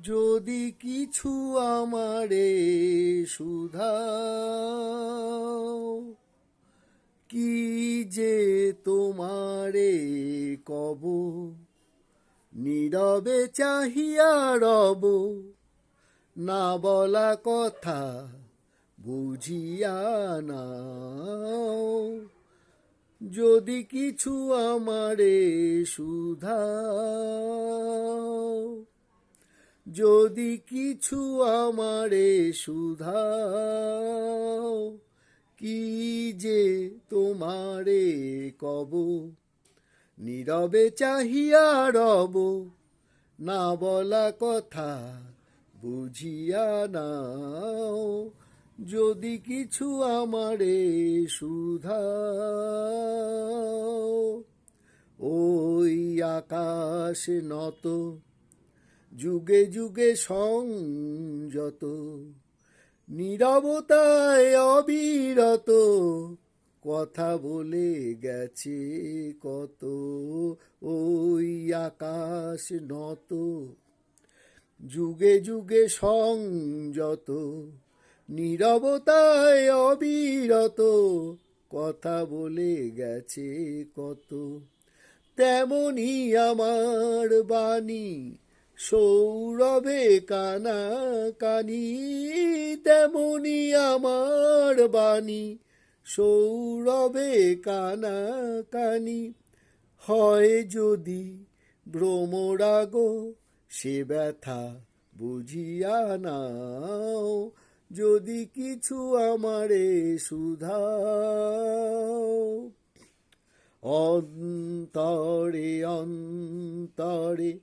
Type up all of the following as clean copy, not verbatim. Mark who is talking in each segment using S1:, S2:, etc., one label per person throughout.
S1: যদি কিছু আমারে শুধাও, কি যে তোমারে কব, নীরবে চাহিয়া রব, না বলা কথা বুঝিয়া নাও। যদি কিছু আমারে শুধাও, যদি কিছু আমারে শুধাও, কি যে তোমারে কব, নীরবে চাহিয়া রব, না বলা কথা বুঝিয়া নাও। যদি কিছু আমারে শুধাও, ওই আকাশ নত, যুগে যুগে সংযত, নীরবতায় অবিরত, কথা বলে গেছে কত। ওই আকাশ নত, যুগে যুগে সংযত, নীরবতায় অবিরত, কথা বলে গেছে কত। তেমনি আমার বাণী সৌরভে কানা কানি, তেমনি আমার বাণী সৌরভে কানা কানি। হয় যদি ভ্রমরাগ, সে ব্যথা বুঝিয়া নাও। যদি কিছু আমারে শুধাও, অন্তরে অন্তরে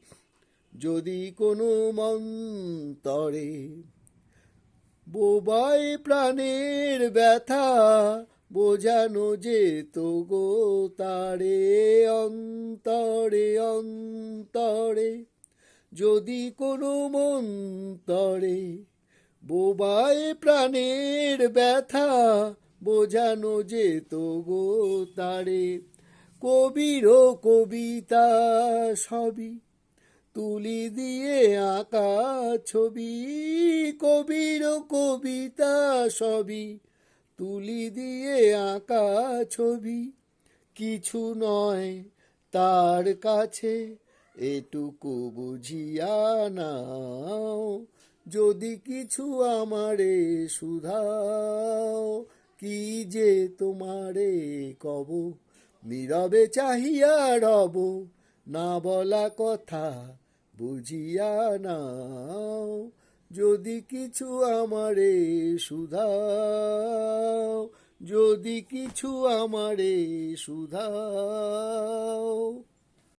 S1: যদি কোনো মন্তরে বোবায় প্রাণের ব্যথা, বোঝানো যেত গো তারে। অন্তরে অন্তরে যদি কোনো মন্তরে বোবায় প্রাণের ব্যথা, বোঝানো যেত গো তারে। কবির কবিতা সবই তুলি দিয়ে আঁকা ছবি, কবির কবিতা সবই তুলি দিয়ে আঁকা ছবি। কিছু নয় তার কাছে, এটুকু বুঝিয়া নাও। যদি কিছু আমারে শুধাও, কি যে তোমারে কব, নীরবে চাহিয়া রব, না বলা কথা বুঝিয়া নাও। যদি কিছু আমারে শুধাও, যদি কিছু আমারে শুধাও।